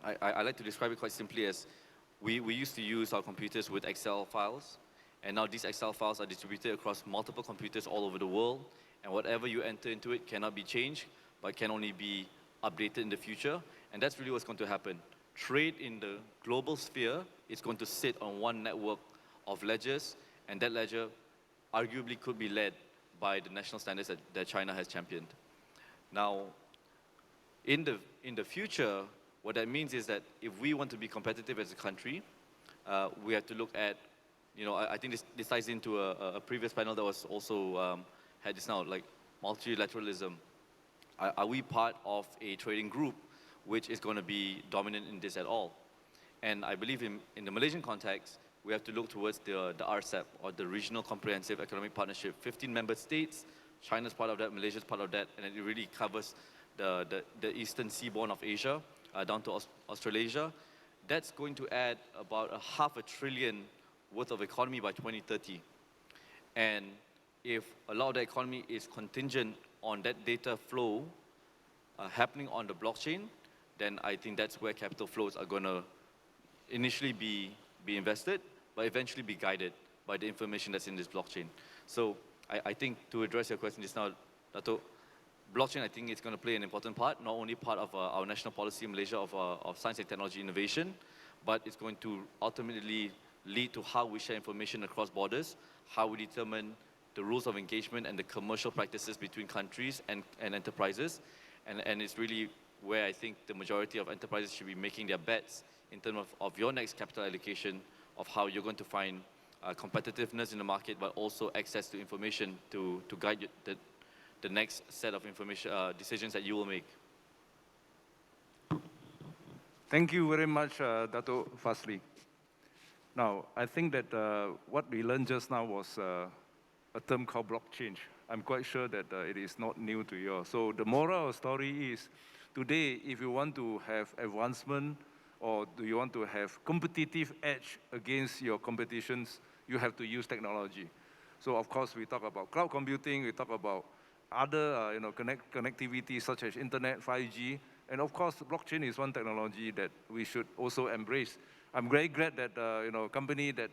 I like to describe it quite simply as we used to use our computers with Excel files, and now these Excel files are distributed across multiple computers all over the world, and whatever you enter into it cannot be changed, but can only be updated in the future, and that's really what's going to happen. Trade in the global sphere is going to sit on one network of ledgers, and that ledger arguably could be led by the national standards that China has championed. Now, in the future, what that means is that if we want to be competitive as a country, we have to look at, I think this ties into a previous panel that was also had this now, like multilateralism. Are we part of a trading group which is going to be dominant in this at all? And I believe in the Malaysian context, we have to look towards the RCEP, or the Regional Comprehensive Economic Partnership. 15 member states, China's part of that, Malaysia's part of that, and it really covers the eastern seaboard of Asia down to Australasia. That's going to add about $500 billion worth of economy by 2030. And if a lot of the economy is contingent on that data flow happening on the blockchain, then I think that's where capital flows are going to initially be invested, but eventually be guided by the information that's in this blockchain. So I think to address your question just now, Dato, blockchain, I think it's going to play an important part, not only part of our national policy in Malaysia of science and technology innovation, but it's going to ultimately lead to how we share information across borders, how we determine the rules of engagement and the commercial practices between countries and enterprises. And it's really where I think the majority of enterprises should be making their bets in terms of your next capital allocation, of how you're going to find competitiveness in the market, but also access to information to guide the next set of information decisions that you will make. Thank you very much, Dato Fadzli. Now, I think that what we learned just now was a term called blockchain. I'm quite sure that it is not new to you. So the moral of the story is, today, if you want to have advancement or do you want to have competitive edge against your competitions, you have to use technology. So of course, we talk about cloud computing, we talk about other connectivity such as internet, 5G, and of course, blockchain is one technology that we should also embrace. I'm very glad that a company that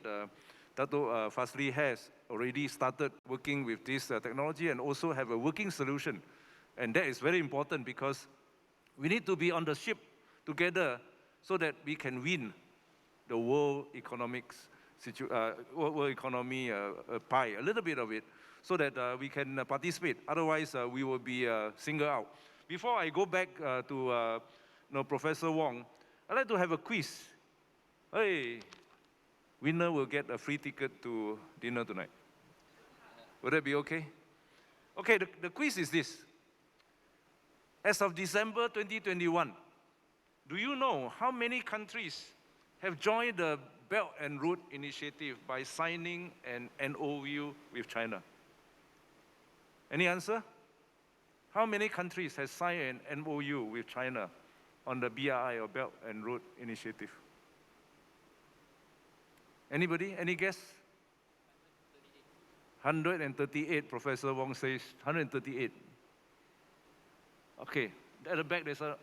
Dato Fadzli has already started working with this technology and also have a working solution. And that is very important because we need to be on the ship together so that we can win the world economics, world economy pie, a little bit of it, so that we can participate. Otherwise, we will be singled out. Before I go back to Professor Wong, I'd like to have a quiz. Hey, winner will get a free ticket to dinner tonight. Would that be okay? Okay, the quiz is this. As of December 2021, do you know how many countries have joined the Belt and Road Initiative by signing an MOU with China? Any answer? How many countries have signed an MOU with China on the BRI or Belt and Road Initiative? Anybody? Any guess? 138, Professor Wong says, 138. Okay, at the back there's a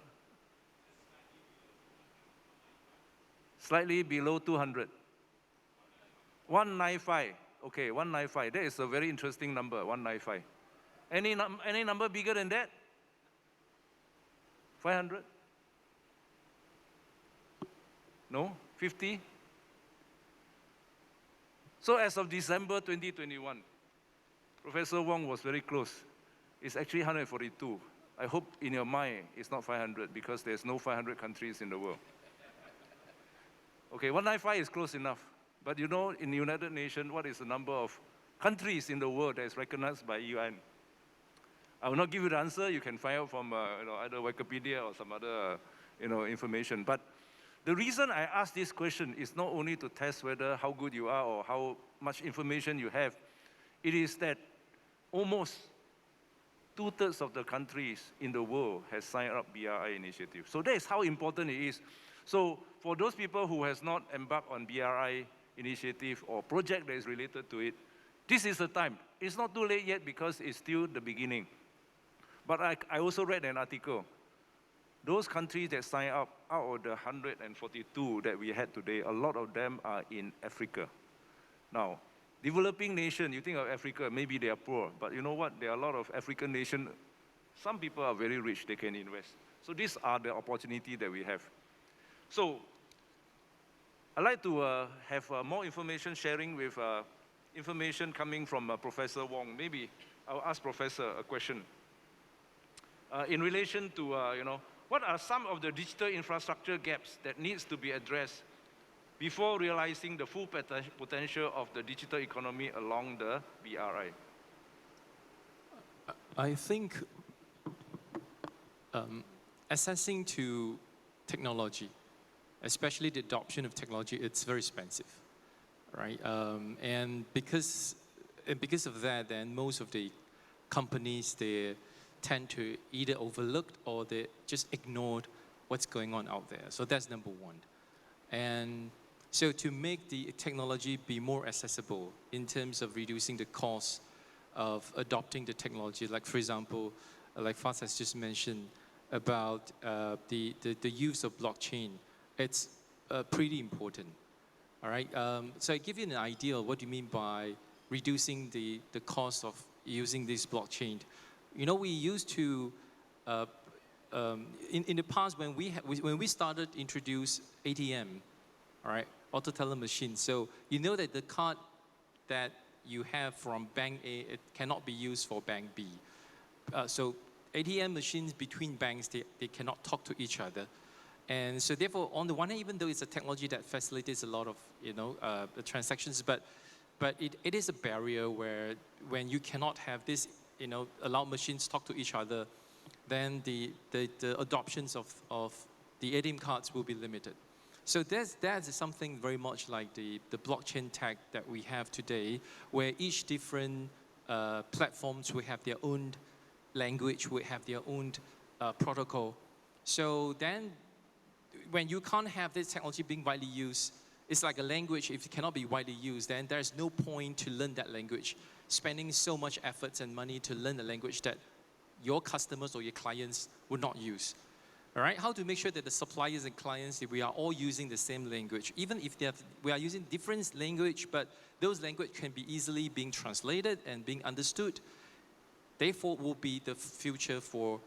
slightly below 200. 195, okay, 195. That is a very interesting number, 195. Any number bigger than that? 500? No? 50? So as of December 2021, Professor Wong was very close. It's actually 142. I hope in your mind it's not 500 because there's no 500 countries in the world. Okay, 195 is close enough. But you know, in the United Nations, what is the number of countries in the world that is recognized by UN? I will not give you the answer. You can find out from either Wikipedia or some other information. But the reason I ask this question is not only to test whether how good you are or how much information you have. It is that almost 2/3 of the countries in the world has signed up BRI initiative. So that is how important it is. So for those people who has not embarked on BRI initiative or project that is related to it, this is the time. It's not too late yet because it's still the beginning. But I also read an article. Those countries that sign up, out of the 142 that we had today, a lot of them are in Africa. Now, developing nation, you think of Africa, maybe they are poor, but you know what? There are a lot of African nations, some people are very rich, they can invest. So these are the opportunities that we have. So, I'd like to have more information sharing with information coming from Professor Wong. Maybe I'll ask Professor a question. In relation to, what are some of the digital infrastructure gaps that needs to be addressed before realizing the full potential of the digital economy along the BRI? I think accessing to technology, especially the adoption of technology, it's very expensive, right? And because of that, then most of the companies, they tend to either overlook or they just ignored what's going on out there. So that's number one. And so to make the technology be more accessible in terms of reducing the cost of adopting the technology, like for example, like Faz has just mentioned about the use of blockchain, it's pretty important, all right? So I give you an idea of what you mean by reducing the cost of using this blockchain. You know, we used to, in the past when we started to introduce ATM, all right, auto teller machines. So you know that the card that you have from bank A, it cannot be used for bank B. So ATM machines between banks, they cannot talk to each other. And so therefore, on the one hand, even though it's a technology that facilitates a lot of, the transactions, but it is a barrier where when you cannot have this allow machines to talk to each other, then the adoptions of the ATM cards will be limited. So that's something very much like the blockchain tag that we have today, where each different platforms will have their own language, will have their own protocol. So then when you can't have this technology being widely used, it's like a language. If it cannot be widely used, then there's no point to learn that language, spending so much efforts and money to learn a language that your customers or your clients would not use. All right, how to make sure that the suppliers and clients, we are all using the same language, even if we are using different language, but those language can be easily being translated and being understood. Therefore, will be the future for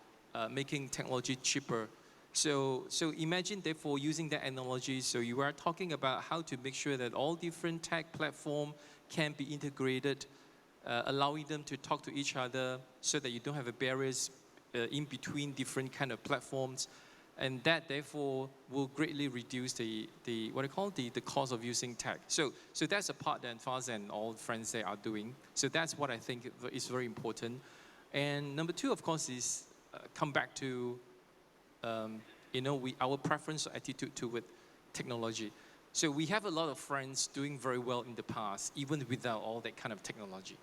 making technology cheaper. So imagine, therefore, using that analogy. So you are talking about how to make sure that all different tech platforms can be integrated, allowing them to talk to each other so that you don't have a barriers in between different kind of platforms. And that, therefore, will greatly reduce the cost of using tech. So that's a part that Faz and all friends there are doing. So that's what I think is very important. And number two, of course, is come back to our preference or attitude toward technology. So we have a lot of friends doing very well in the past, even without all that kind of technology.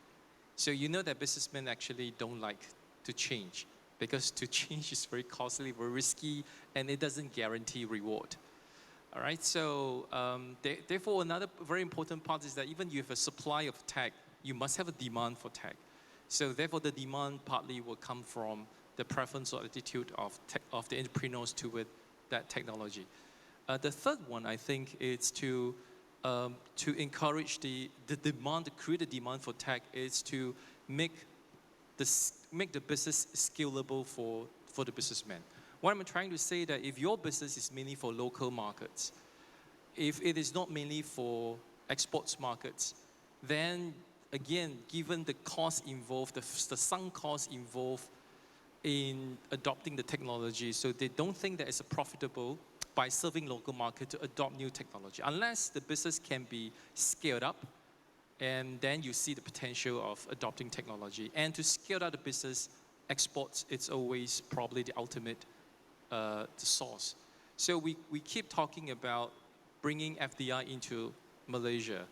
So you know that businessmen actually don't like to change, because to change is very costly, very risky, and it doesn't guarantee reward. All right, so therefore another very important part is that even you have a supply of tech, you must have a demand for tech. So therefore the demand partly will come from the preference or attitude of the entrepreneurs toward that technology. The third one, I think, is to encourage the demand, to create a demand for tech, is to make the business scalable for the businessman. What I'm trying to say that if your business is mainly for local markets, if it is not mainly for exports markets, then again, given the cost involved, the sunk cost involved in adopting the technology, so they don't think that it's profitable by serving local market to adopt new technology, unless the business can be scaled up, and then you see the potential of adopting technology. And to scale out the business, exports, it's always probably the ultimate the source. So we keep talking about bringing FDI into Malaysia.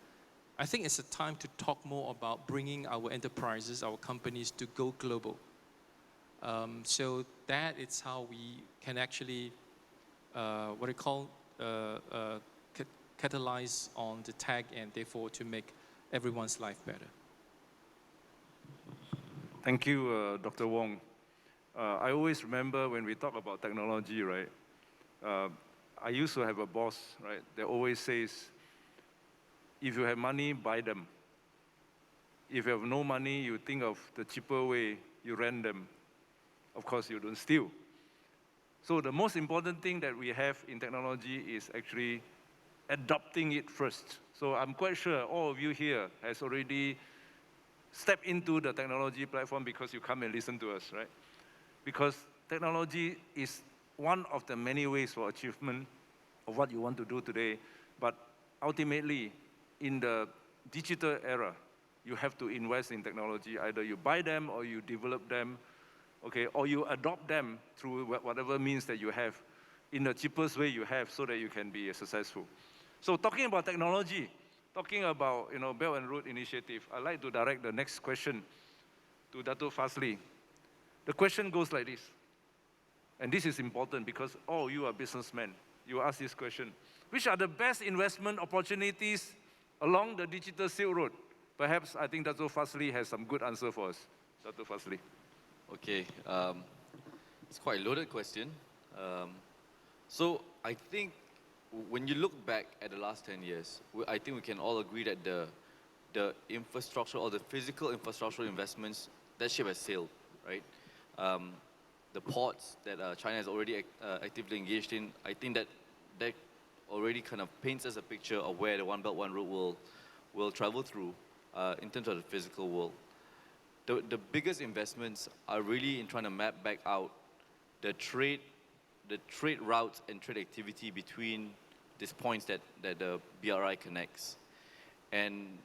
I think it's a time to talk more about bringing our enterprises, our companies, to go global. So that is how we can actually, catalyze on the tech, and therefore to make everyone's life better. Thank you, Dr. Wong. I always remember when we talk about technology, right? I used to have a boss, right, that always says, if you have money, buy them. If you have no money, you think of the cheaper way, you rent them. Of course, you don't steal. So the most important thing that we have in technology is actually adopting it first. So I'm quite sure all of you here has already stepped into the technology platform because you come and listen to us, right? Because technology is one of the many ways for achievement of what you want to do today. But ultimately, in the digital era, you have to invest in technology. Either you buy them or you develop them, okay, or you adopt them through whatever means that you have in the cheapest way you have so that you can be successful. So talking about technology, talking about Belt and Road Initiative, I'd like to direct the next question to Dato Fadzli. The question goes like this, and this is important because all you are businessmen. You ask this question: which are the best investment opportunities along the digital Silk Road? Perhaps I think Dato Fadzli has some good answer for us. Dato Fadzli. Okay, it's quite a loaded question. So I think when you look back at the last 10 years, I think we can all agree that the infrastructure or the physical infrastructural investments, that ship has sailed, right? The ports that China has already actively engaged in, I think that already kind of paints us a picture of where the One Belt, One Road will travel through in terms of the physical world. The biggest investments are really in trying to map back out the trade routes and trade activity between these points that the BRI connects. And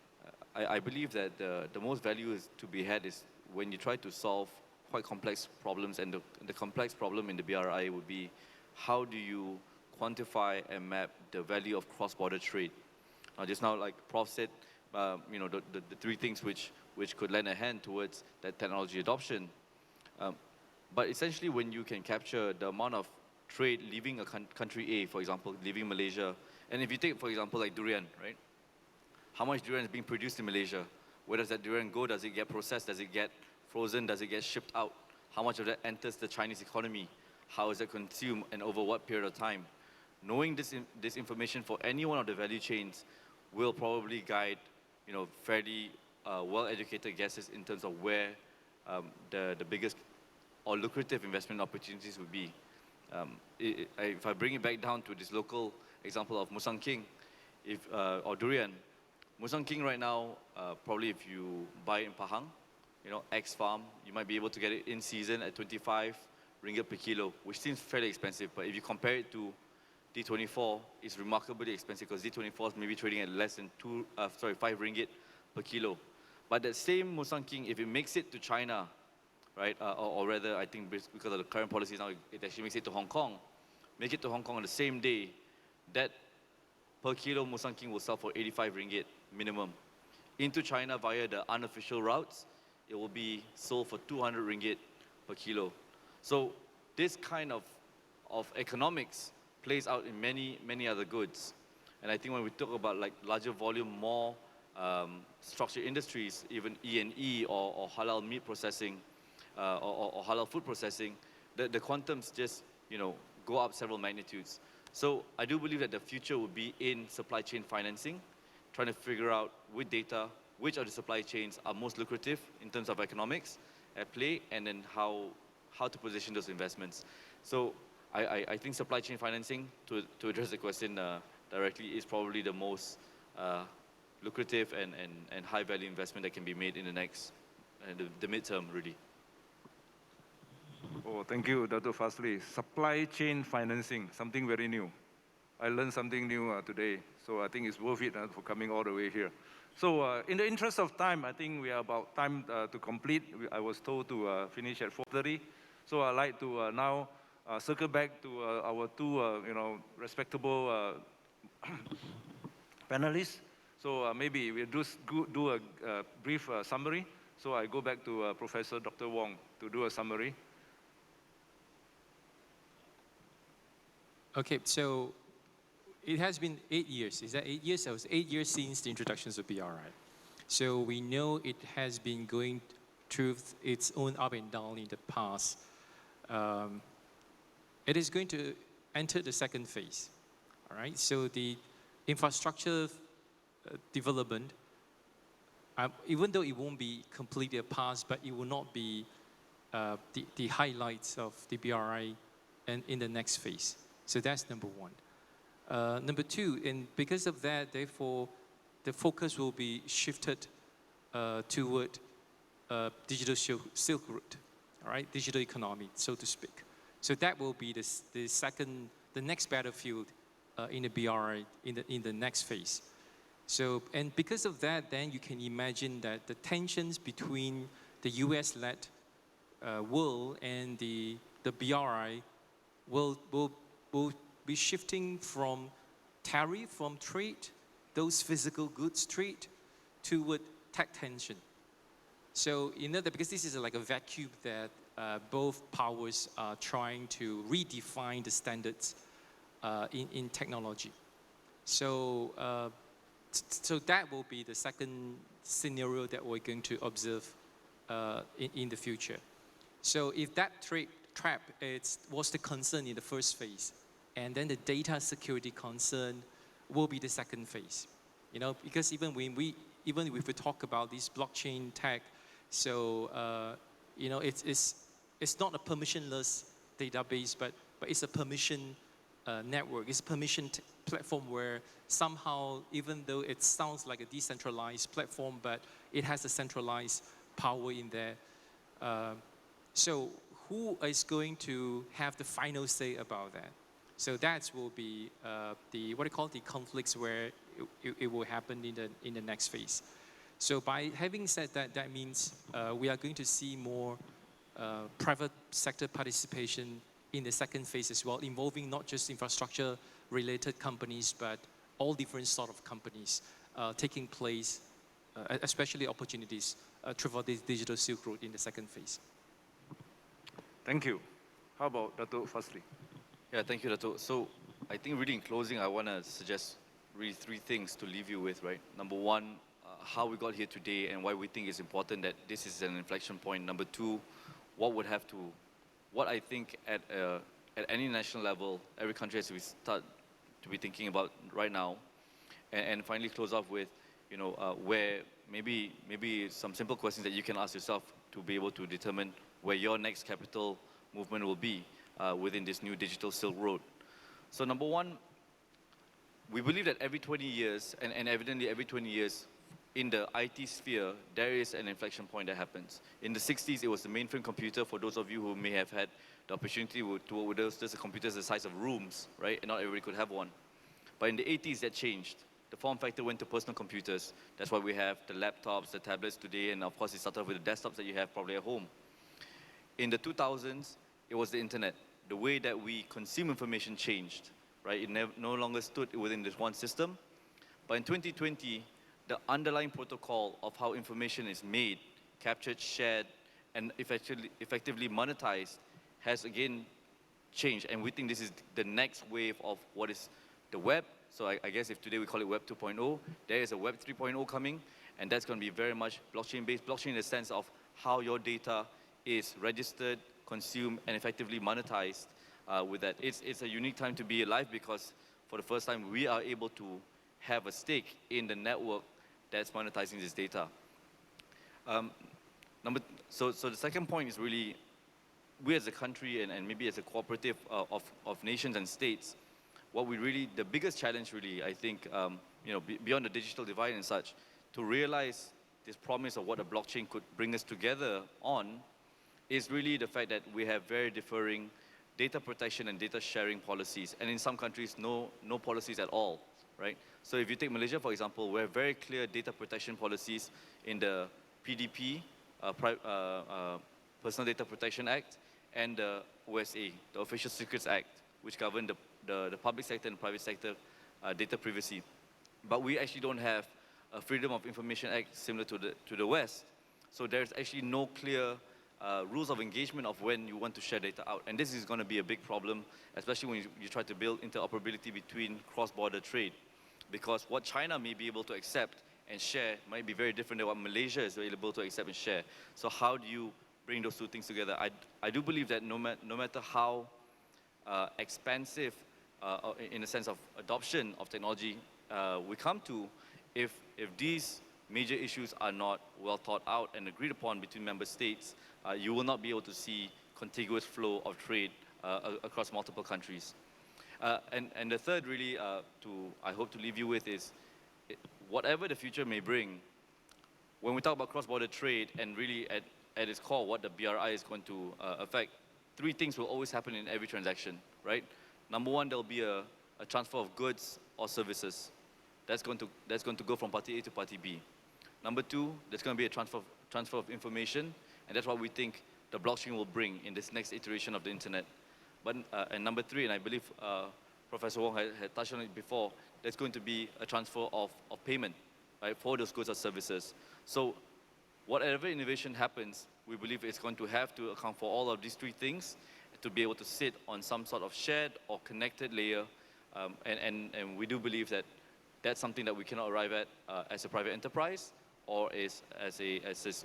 I believe that the most value is to be had is when you try to solve quite complex problems, and the complex problem in the BRI would be, how do you quantify and map the value of cross-border trade? Just now, like Prof said, the three things which could lend a hand towards that technology adoption. But essentially, when you can capture the amount of trade leaving a country A, for example, leaving Malaysia, and if you take, for example, like durian, right? How much durian is being produced in Malaysia? Where does that durian go? Does it get processed? Does it get frozen? Does it get shipped out? How much of that enters the Chinese economy? How is it consumed and over what period of time? Knowing this information for any one of the value chains will probably guide, fairly well-educated guesses in terms of where the biggest or lucrative investment opportunities would be. If I bring it back down to this local example of Musang King, or durian, Musang King right now, probably if you buy it in Pahang, X farm, you might be able to get it in season at 25 ringgit per kilo, which seems fairly expensive. But if you compare it to D24, it's remarkably expensive because D24 is maybe trading at less than 5 ringgit per kilo. But that same Musang King, if it makes it to China, right, or rather, I think because of the current policies now, it actually makes it to Hong Kong. Make it to Hong Kong on the same day, that per kilo Musang King will sell for 85 ringgit minimum. Into China via the unofficial routes, it will be sold for 200 ringgit per kilo. So this kind of economics plays out in many other goods. And I think when we talk about like larger volume, more structured industries, even E&E or halal meat processing, or halal food processing, the quantums just go up several magnitudes. So I do believe that the future will be in supply chain financing, trying to figure out with data which of the supply chains are most lucrative in terms of economics at play, and then how to position those investments. So I think supply chain financing, to address the question directly, is probably the most lucrative and high value investment that can be made in the next, the midterm, really. Oh, thank you, Dato Fadzli. Supply chain financing, something very new. I learned something new today, so I think it's worth it for coming all the way here. So in the interest of time, I think we are about time to complete. I was told to finish at 4:30. So I'd like to now circle back to our two respectable panelists. So maybe we'll do a brief summary. So I go back to Professor Dr. Wong to do a summary. Okay, so it has been 8 years. Is that 8 years? It was 8 years since the introduction of BRI. So we know it has been going through its own up and down in the past. It is going to enter the second phase. All right. So the infrastructure development, even though it won't be completely a pass, but it will not be the highlights of the BRI and in the next phase. So that's number one. Number two, and because of that, therefore, the focus will be shifted toward digital Silk Route, all right, digital economy, so to speak. So that will be the next battlefield in the BRI in the next phase. So, and because of that, then you can imagine that the tensions between the US-led world and the BRI will be shifting from tariff, from trade, those physical goods trade, toward tech tension. So because this is like a vacuum that both powers are trying to redefine the standards in technology. So, so that will be the second scenario that we're going to observe in the future. So if that trade trap was the concern in the first phase, and then the data security concern will be the second phase. Because even if we talk about this blockchain tech, so it's not a permissionless database, but it's a permission network. It's a permission platform where somehow, even though it sounds like a decentralized platform, but it has a centralized power in there. So who is going to have the final say about that? So that will be the conflicts where it will happen in the next phase. So by having said that, that means we are going to see more private sector participation in the second phase as well, involving not just infrastructure-related companies, but all different sort of companies taking place, especially opportunities throughout the digital Silk Road in the second phase. Thank you. How about Dato Fadzli? Yeah, thank you, Dato. So I think really in closing, I want to suggest really three things to leave you with, right? Number one, how we got here today and why we think it's important that this is an inflection point. Number two, what I think at any national level, every country has to start to be thinking about right now. And finally close off with, where maybe some simple questions that you can ask yourself to be able to determine where your next capital movement will be within this new digital Silk Road. So number one, we believe that every 20 years, and evidently every 20 years, in the IT sphere, there is an inflection point that happens. In the 60s, it was the mainframe computer. For those of you who may have had the opportunity to work with those computers the size of rooms, right? And not everybody could have one. But in the 80s, that changed. The form factor went to personal computers. That's why we have the laptops, the tablets today, and of course, it started with the desktops that you have probably at home. In the 2000s, it was the internet. The way that we consume information changed, right? It no longer stood within this one system. But in 2020, the underlying protocol of how information is made, captured, shared, and effectively monetized has again changed. And we think this is the next wave of what is the web. So I guess if today we call it Web 2.0, there is a Web 3.0 coming, and that's going to be very much blockchain-based. Blockchain in the sense of how your data is registered, consumed, and effectively monetized with that. It's a unique time to be alive because for the first time, we are able to have a stake in the network that's monetizing this data. So the second point is really, we as a country and maybe as a cooperative of nations and states, the biggest challenge really, I think, beyond the digital divide and such, to realize this promise of what a blockchain could bring us together on is really the fact that we have very differing data protection and data sharing policies. And in some countries, no policies at all, right? So if you take Malaysia, for example, we have very clear data protection policies in the PDP, Personal Data Protection Act, and the OSA, the Official Secrets Act, which govern the public sector and private sector data privacy. But we actually don't have a Freedom of Information Act similar to the West. So there's actually no clear rules of engagement of when you want to share data out. And this is going to be a big problem, especially when you try to build interoperability between cross-border trade. Because what China may be able to accept and share might be very different than what Malaysia is able to accept and share. So how do you bring those two things together? I do believe that no matter how expansive, in the sense of adoption of technology, we come to, if these major issues are not well thought out and agreed upon between member states, you will not be able to see contiguous flow of trade across multiple countries. And the third really, I hope to leave you with is, whatever the future may bring, when we talk about cross-border trade and really at its core what the BRI is going to affect, three things will always happen in every transaction, right? Number one, there'll be a transfer of goods or services. That's going to go from party A to party B. Number two, there's going to be a transfer of information, and that's what we think the blockchain will bring in this next iteration of the internet. But and number three, and I believe Professor Wong had touched on it before, there's going to be a transfer of payment, right, for those goods or services. So whatever innovation happens, we believe it's going to have to account for all of these three things to be able to sit on some sort of shared or connected layer. And we do believe that that's something that we cannot arrive at as a private enterprise or as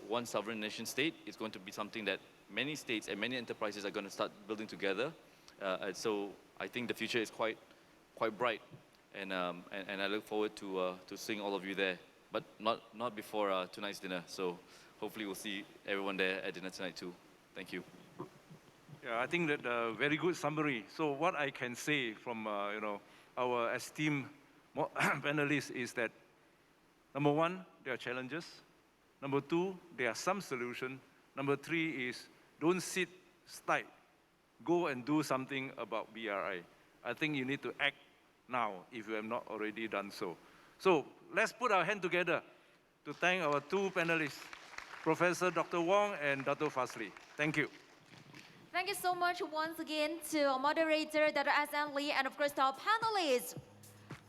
one sovereign nation state. It's going to be something that many states and many enterprises are going to start building together. And so I think the future is quite bright. And I look forward to seeing all of you there, but not before tonight's dinner. So hopefully we'll see everyone there at dinner tonight too. Thank you. Yeah, I think that a very good summary. So what I can say from our esteemed panelists is that, number one, there are challenges. Number two, there are some solutions. Number three is don't sit tight. Go and do something about BRI. I think you need to act now if you have not already done so. So let's put our hand together to thank our two panelists, Professor Dr. Wong and Dato Fadzli. Thank you. Thank you so much once again to our moderator, Dr. Azman Lee, and of course to our panelists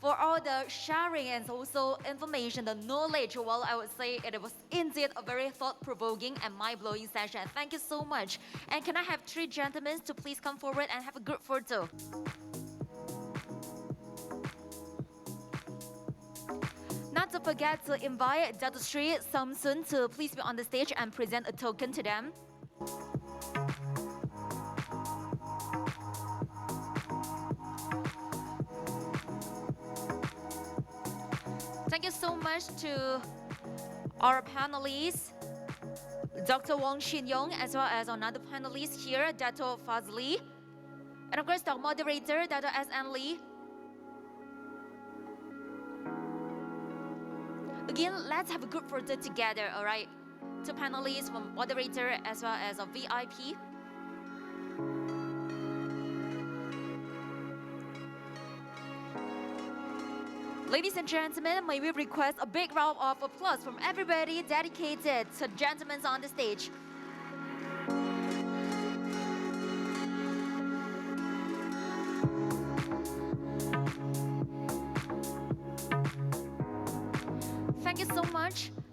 for all the sharing and also information, the knowledge. Well, I would say it was indeed a very thought-provoking and mind-blowing session. Thank you so much. And can I have three gentlemen to please come forward and have a group photo? Not to forget to invite Dato Sri Samsun to please be on the stage and present a token to them. Thank you so much to our panelists, Dr. Wong Chin Yoong, as well as another panelist here, Dato Fadzli, and of course the moderator, Dato Azman Lee. Again, let's have a group photo together, all right? Two panelists, one moderator, as well as a VIP. Ladies and gentlemen, may we request a big round of applause from everybody dedicated to gentlemen on the stage. Thank you so much.